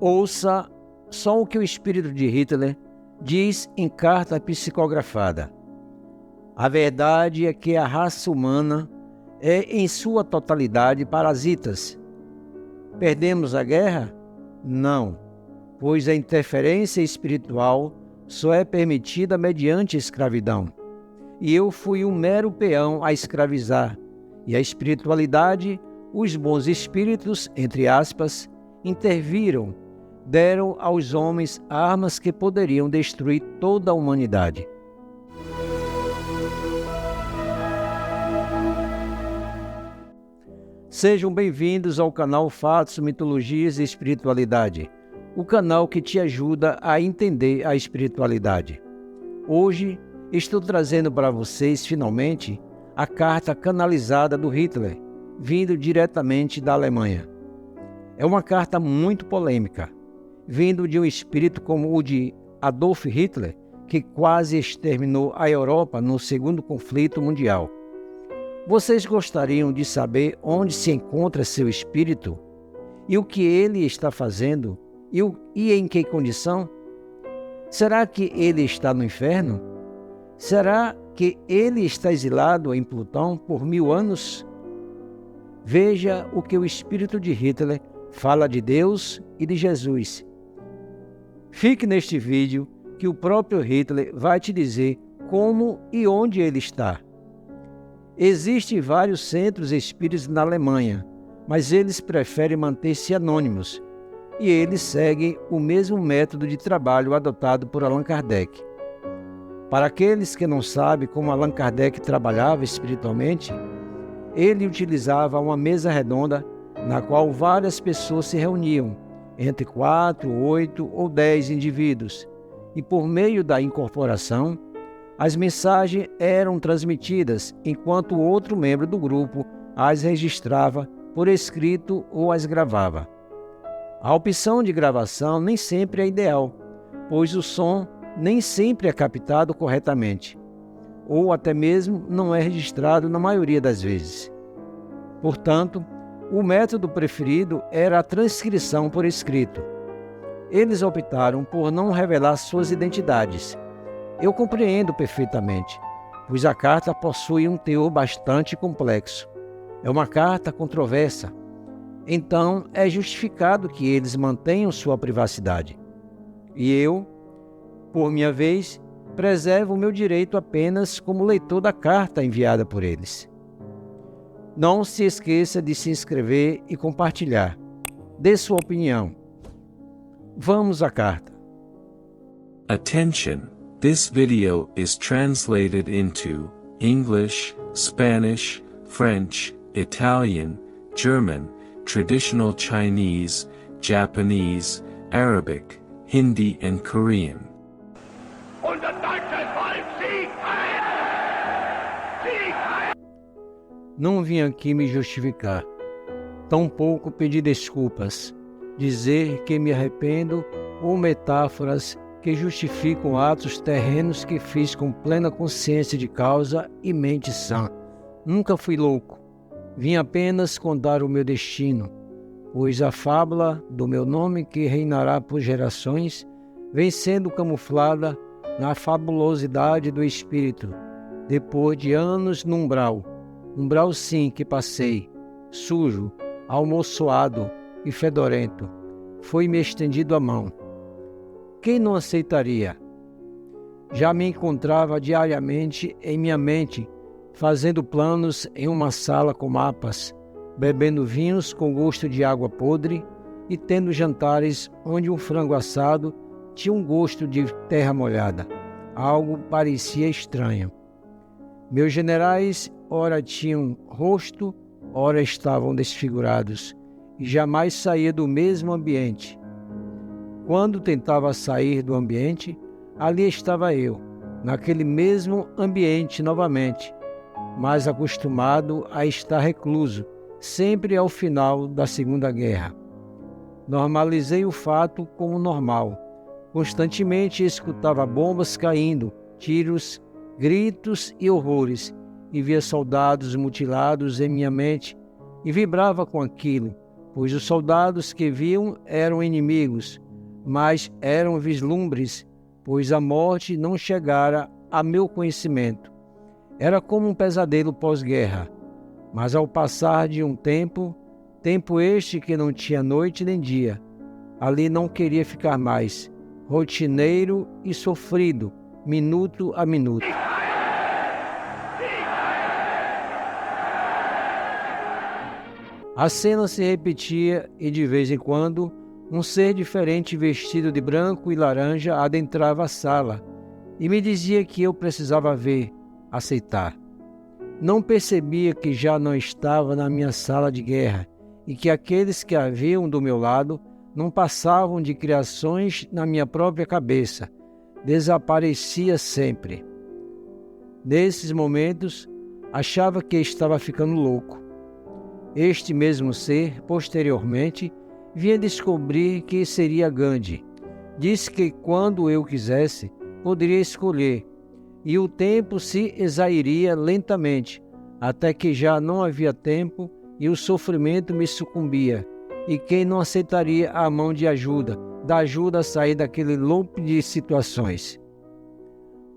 Ouça só o que o espírito de Hitler diz em carta psicografada. A verdade é que a raça humana é, em sua totalidade, parasitas. Perdemos a guerra? Não, pois a interferência espiritual só é permitida mediante escravidão. E eu fui um mero peão a escravizar, e a espiritualidade, os bons espíritos, entre aspas, interviram, deram aos homens armas que poderiam destruir toda a humanidade. Sejam bem-vindos ao canal Fatos, Mitologias e Espiritualidade, o canal que te ajuda a entender a espiritualidade. Hoje estou trazendo para vocês, finalmente, a carta canalizada do Hitler, vindo diretamente da Alemanha. É uma carta muito polêmica, vindo de um espírito como o de Adolf Hitler, que quase exterminou a Europa no Segundo Conflito Mundial. Vocês gostariam de saber onde se encontra seu espírito e o que ele está fazendo e em que condição? Será que ele está no inferno? Será que ele está exilado em Plutão por 1000 anos? Veja o que o espírito de Hitler fala de Deus e de Jesus. Fique neste vídeo que o próprio Hitler vai te dizer como e onde ele está. Existem vários centros espíritas na Alemanha, mas eles preferem manter-se anônimos e eles seguem o mesmo método de trabalho adotado por Allan Kardec. Para aqueles que não sabem como Allan Kardec trabalhava espiritualmente, ele utilizava uma mesa redonda na qual várias pessoas se reuniam, entre 4, 8 ou 10 indivíduos, e por meio da incorporação, as mensagens eram transmitidas enquanto o outro membro do grupo as registrava por escrito ou as gravava. A opção de gravação nem sempre é ideal, pois o som nem sempre é captado corretamente, ou até mesmo não é registrado na maioria das vezes. Portanto, o método preferido era a transcrição por escrito. Eles optaram por não revelar suas identidades. Eu compreendo perfeitamente, pois a carta possui um teor bastante complexo. É uma carta controversa. Então, é justificado que eles mantenham sua privacidade. E eu, por minha vez, preservo o meu direito apenas como leitor da carta enviada por eles. Não se esqueça de se inscrever e compartilhar. Dê sua opinião. Vamos à carta. Attention! This video is translated into English, Spanish, French, Italian, German, Traditional Chinese, Japanese, Arabic, Hindi and Korean. Unser deutsches Volk siegt heil! Sieg heil! Não vim aqui me justificar, tampouco pedir desculpas, dizer que me arrependo ou metáforas que justificam atos terrenos que fiz com plena consciência de causa e mente sã. Nunca fui louco. Vim apenas contar o meu destino, pois a fábula do meu nome que reinará por gerações vem sendo camuflada na fabulosidade do espírito, depois de anos no umbral sim que passei, sujo, almoçoado e fedorento, foi-me estendido a mão. Quem não aceitaria? Já me encontrava diariamente em minha mente, fazendo planos em uma sala com mapas, bebendo vinhos com gosto de água podre e tendo jantares onde um frango assado tinha um gosto de terra molhada. Algo parecia estranho. Meus generais ora tinham rosto, ora estavam desfigurados, e jamais saía do mesmo ambiente. Quando tentava sair do ambiente, ali estava eu, naquele mesmo ambiente novamente, mas acostumado a estar recluso, sempre ao final da Segunda Guerra. Normalizei o fato como normal. Constantemente escutava bombas caindo, tiros, gritos e horrores, e via soldados mutilados em minha mente, e vibrava com aquilo, pois os soldados que viam eram inimigos, mas eram vislumbres, pois a morte não chegara a meu conhecimento. Era como um pesadelo pós-guerra, mas ao passar de um tempo este que não tinha noite nem dia, ali não queria ficar mais, rotineiro e sofrido, minuto a minuto. A cena se repetia e, de vez em quando, um ser diferente vestido de branco e laranja adentrava a sala e me dizia que eu precisava ver, aceitar. Não percebia que já não estava na minha sala de guerra e que aqueles que haviam do meu lado não passavam de criações na minha própria cabeça. Desaparecia sempre. Nesses momentos, achava que estava ficando louco. Este mesmo ser, posteriormente, vinha descobrir que seria Gandhi. Disse que quando eu quisesse, poderia escolher, e o tempo se esvairia lentamente, até que já não havia tempo e o sofrimento me sucumbia. E quem não aceitaria a mão de ajuda, da ajuda a sair daquele loop de situações?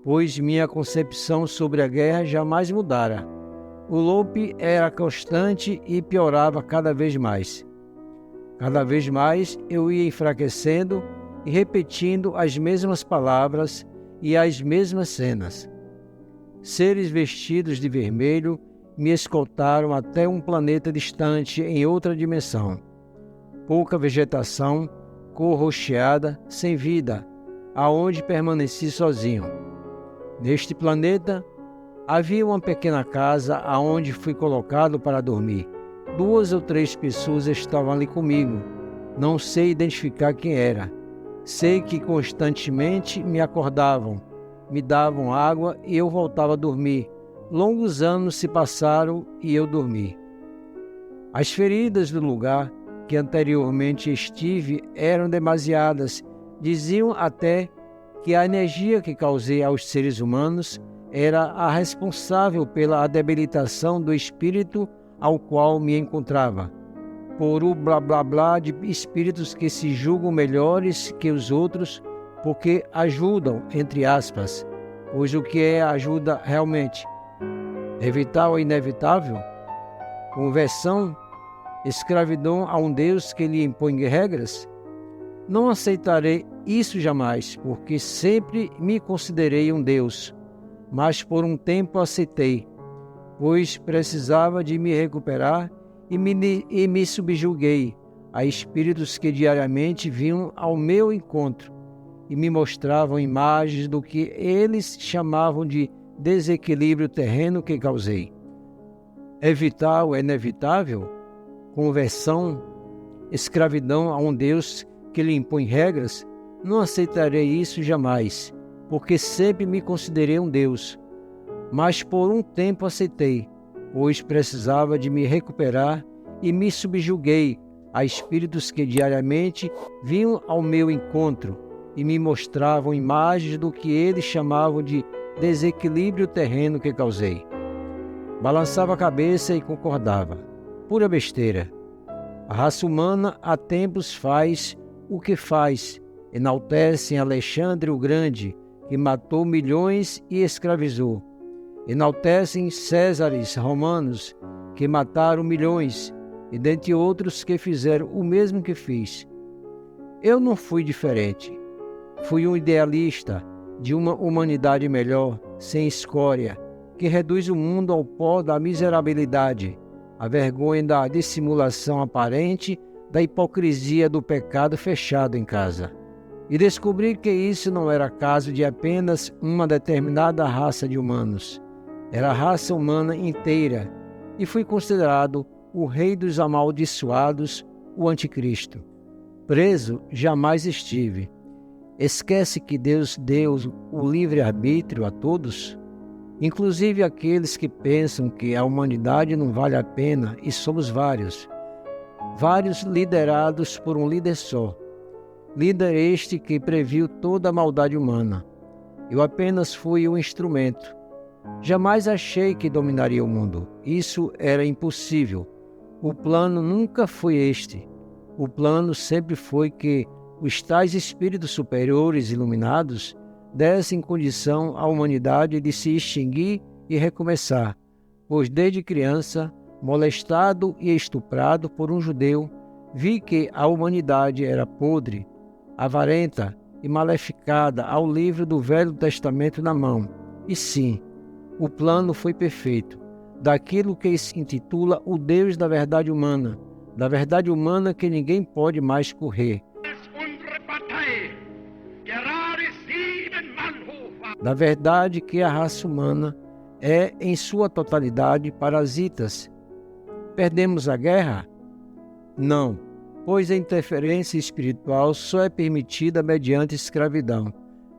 Pois minha concepção sobre a guerra jamais mudara. O loop era constante e piorava cada vez mais. Cada vez mais eu ia enfraquecendo e repetindo as mesmas palavras e as mesmas cenas. Seres vestidos de vermelho me escoltaram até um planeta distante em outra dimensão. Pouca vegetação, cor rocheada, sem vida, aonde permaneci sozinho. Neste planeta, havia uma pequena casa aonde fui colocado para dormir. 2 ou 3 pessoas estavam ali comigo. Não sei identificar quem era. Sei que constantemente me acordavam, me davam água e eu voltava a dormir. Longos anos se passaram e eu dormi. As feridas do lugar que anteriormente estive eram demasiadas. Diziam até que a energia que causei aos seres humanos era a responsável pela debilitação do espírito ao qual me encontrava. Por o blá blá blá de espíritos que se julgam melhores que os outros porque ajudam, entre aspas, pois o que é ajuda realmente? Evitar o inevitável? Conversão? Escravidão a um Deus que lhe impõe regras? Não aceitarei isso jamais, porque sempre me considerei um Deus, mas por um tempo aceitei, pois precisava de me recuperar e me subjuguei a espíritos que diariamente vinham ao meu encontro e me mostravam imagens do que eles chamavam de desequilíbrio terreno que causei. Evitar o inevitável? Conversão? Escravidão a um Deus que lhe impõe regras? Não aceitarei isso jamais, porque sempre me considerei um Deus. Mas por um tempo aceitei, pois precisava de me recuperar e me subjuguei a espíritos que diariamente vinham ao meu encontro e me mostravam imagens do que eles chamavam de desequilíbrio terreno que causei. Balançava a cabeça e concordava. Pura besteira. A raça humana há tempos faz o que faz. Enaltecem Alexandre o Grande, que matou milhões e escravizou. Enaltecem Césares romanos, que mataram milhões, e dentre outros que fizeram o mesmo que fiz. Eu não fui diferente. Fui um idealista de uma humanidade melhor, sem escória, que reduz o mundo ao pó da miserabilidade, a vergonha da dissimulação aparente, da hipocrisia do pecado fechado em casa. E descobri que isso não era caso de apenas uma determinada raça de humanos. Era a raça humana inteira, e fui considerado o rei dos amaldiçoados, o anticristo. Preso jamais estive. Esquece que Deus deu o livre-arbítrio a todos? Inclusive aqueles que pensam que a humanidade não vale a pena, e somos vários. Vários liderados por um líder só. Líder este que previu toda a maldade humana. Eu apenas fui um instrumento. Jamais achei que dominaria o mundo. Isso era impossível. O plano nunca foi este. O plano sempre foi que os tais espíritos superiores iluminados dessem condição à humanidade de se extinguir e recomeçar, pois desde criança, molestado e estuprado por um judeu, vi que a humanidade era podre, avarenta e maleficada ao livro do Velho Testamento na mão. E sim, o plano foi perfeito, daquilo que se intitula o Deus da verdade humana que ninguém pode mais correr, da verdade que a raça humana é, em sua totalidade, parasitas. Perdemos a guerra? Não, pois a interferência espiritual só é permitida mediante escravidão.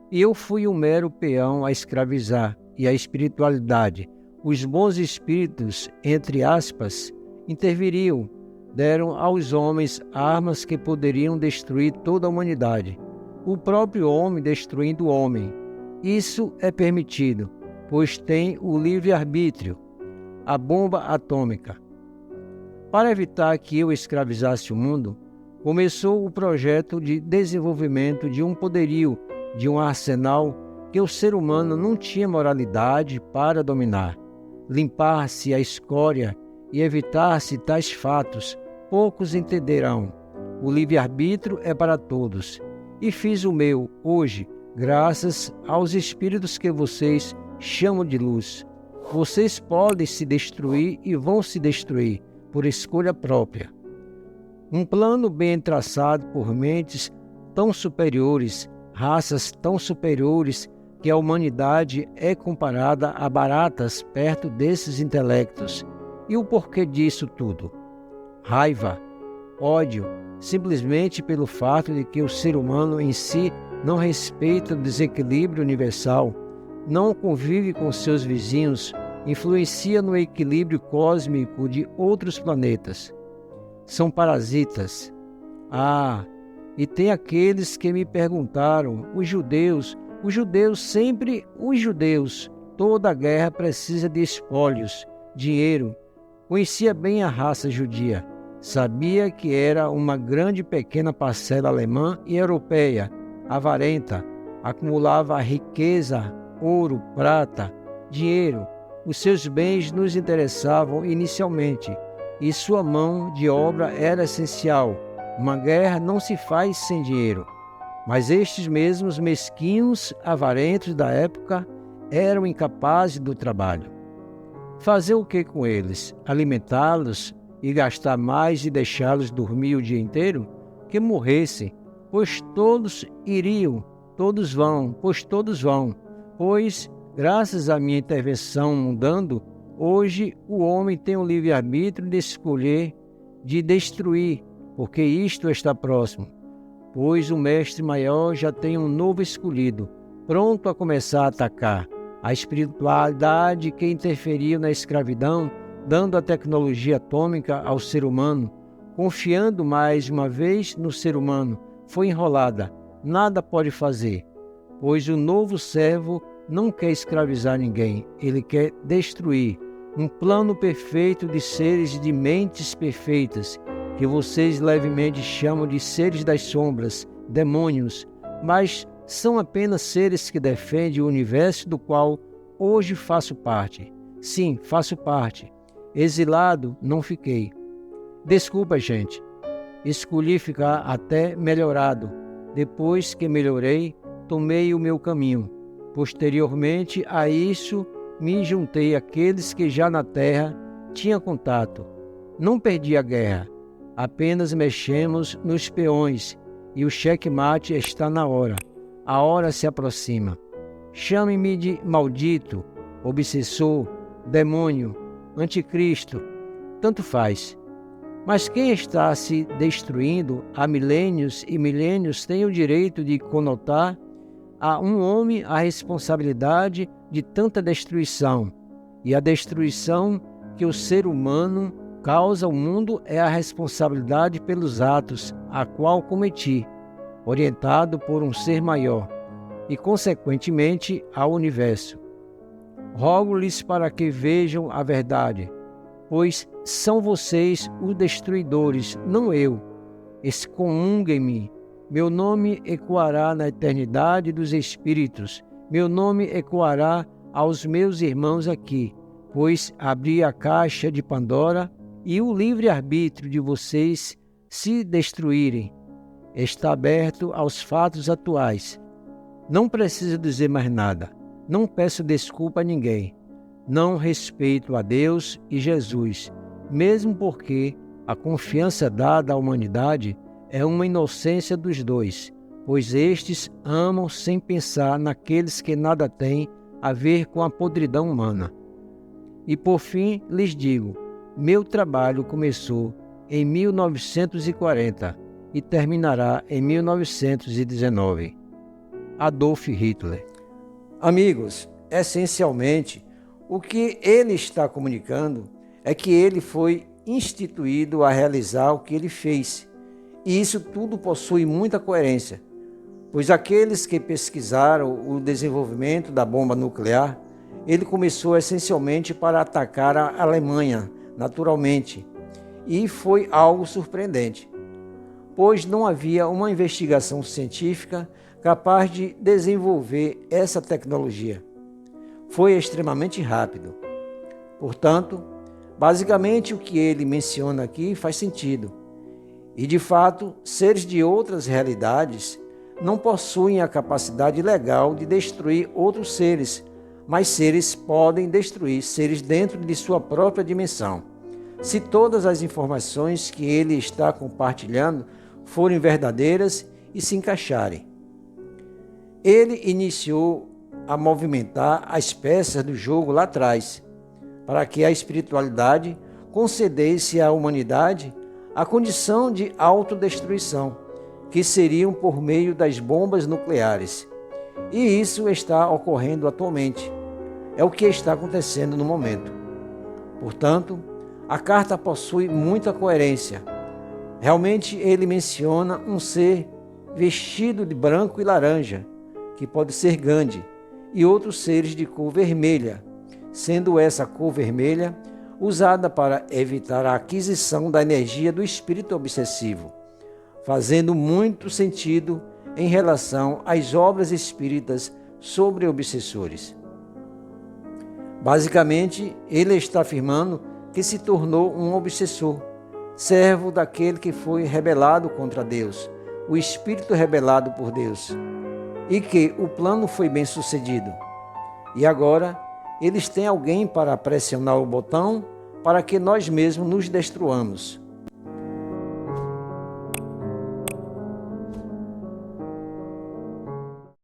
E eu fui um mero peão a escravizar, e a espiritualidade, os bons espíritos, entre aspas, interviriam, deram aos homens armas que poderiam destruir toda a humanidade, o próprio homem destruindo o homem. Isso é permitido, pois tem o livre-arbítrio, a bomba atômica. Para evitar que eu escravizasse o mundo, começou o projeto de desenvolvimento de um poderio, de um arsenal que o ser humano não tinha moralidade para dominar. Limpar-se a escória e evitar-se tais fatos, poucos entenderão. O livre-arbítrio é para todos. E fiz o meu, hoje, graças aos espíritos que vocês chamam de luz. Vocês podem se destruir e vão se destruir, por escolha própria. Um plano bem traçado por mentes tão superiores, raças tão superiores, que a humanidade é comparada a baratas perto desses intelectos. E o porquê disso tudo? Raiva, ódio, simplesmente pelo fato de que o ser humano em si não respeita o desequilíbrio universal, não convive com seus vizinhos, influencia no equilíbrio cósmico de outros planetas. São parasitas. E tem aqueles que me perguntaram, os judeus, sempre os judeus. Toda guerra precisa de espólios, dinheiro. Conhecia bem a raça judia. Sabia que era uma grande pequena parcela alemã e europeia, avarenta, acumulava riqueza, ouro, prata, dinheiro. Os seus bens nos interessavam inicialmente, e sua mão de obra era essencial. Uma guerra não se faz sem dinheiro. Mas estes mesmos mesquinhos avarentos da época eram incapazes do trabalho. Fazer o que com eles? Alimentá-los e gastar mais e deixá-los dormir o dia inteiro? Que morressem, pois todos iriam, todos vão, pois graças à minha intervenção mudando, hoje o homem tem o livre-arbítrio de escolher, de destruir, porque isto está próximo. Pois o mestre maior já tem um novo escolhido, pronto a começar a atacar. A espiritualidade que interferiu na escravidão, dando a tecnologia atômica ao ser humano, confiando mais uma vez no ser humano, foi enrolada, nada pode fazer, pois o novo servo não quer escravizar ninguém, ele quer destruir. Um plano perfeito de seres de mentes perfeitas, que vocês levemente chamam de seres das sombras, demônios, mas são apenas seres que defendem o universo do qual hoje faço parte. Sim, faço parte. Exilado, não fiquei. Desculpa, gente. Escolhi ficar até melhorado. Depois que melhorei, tomei o meu caminho. Posteriormente a isso, me juntei àqueles que já na terra tinham contato. Não perdi a guerra. Apenas mexemos nos peões e o checkmate está na hora. A hora se aproxima. Chame-me de maldito, obsessor, demônio, anticristo, tanto faz. Mas quem está se destruindo há milênios e milênios tem o direito de conotar a um homem a responsabilidade de tanta destruição. E a destruição que o ser humano causa ao mundo é a responsabilidade pelos atos a qual cometi, orientado por um ser maior, e consequentemente ao universo. Rogo-lhes para que vejam a verdade. pois são vocês os destruidores, não eu. Excomunguem-me. Meu nome ecoará na eternidade dos espíritos. Meu nome ecoará aos meus irmãos aqui, pois abri a caixa de Pandora e o livre-arbítrio de vocês se destruírem está aberto aos fatos atuais. Não preciso dizer mais nada. Não peço desculpa a ninguém. Não respeito a Deus e Jesus, mesmo porque a confiança dada à humanidade é uma inocência dos dois, pois estes amam sem pensar naqueles que nada têm a ver com a podridão humana. E por fim lhes digo, meu trabalho começou em 1940 e terminará em 1919. Adolf Hitler. Amigos, essencialmente, o que ele está comunicando é que ele foi instituído a realizar o que ele fez. E isso tudo possui muita coerência, pois aqueles que pesquisaram o desenvolvimento da bomba nuclear, ele começou essencialmente para atacar a Alemanha, naturalmente, e foi algo surpreendente, pois não havia uma investigação científica capaz de desenvolver essa tecnologia. Foi extremamente rápido. Portanto, basicamente o que ele menciona aqui faz sentido. E de fato, seres de outras realidades não possuem a capacidade legal de destruir outros seres, mas seres podem destruir seres dentro de sua própria dimensão, se todas as informações que ele está compartilhando forem verdadeiras e se encaixarem. Ele iniciou a movimentar as peças do jogo lá atrás, para que a espiritualidade concedesse à humanidade a condição de autodestruição, que seriam por meio das bombas nucleares. E isso está ocorrendo atualmente. É o que está acontecendo no momento. Portanto, a carta possui muita coerência. Realmente ele menciona um ser vestido de branco e laranja, que pode ser Gandhi, e outros seres de cor vermelha, sendo essa cor vermelha usada para evitar a aquisição da energia do espírito obsessivo, fazendo muito sentido em relação às obras espíritas sobre obsessores. Basicamente, ele está afirmando que se tornou um obsessor, servo daquele que foi rebelado contra Deus, o espírito rebelado por Deus, e que o plano foi bem sucedido. E agora, eles têm alguém para pressionar o botão para que nós mesmos nos destruamos.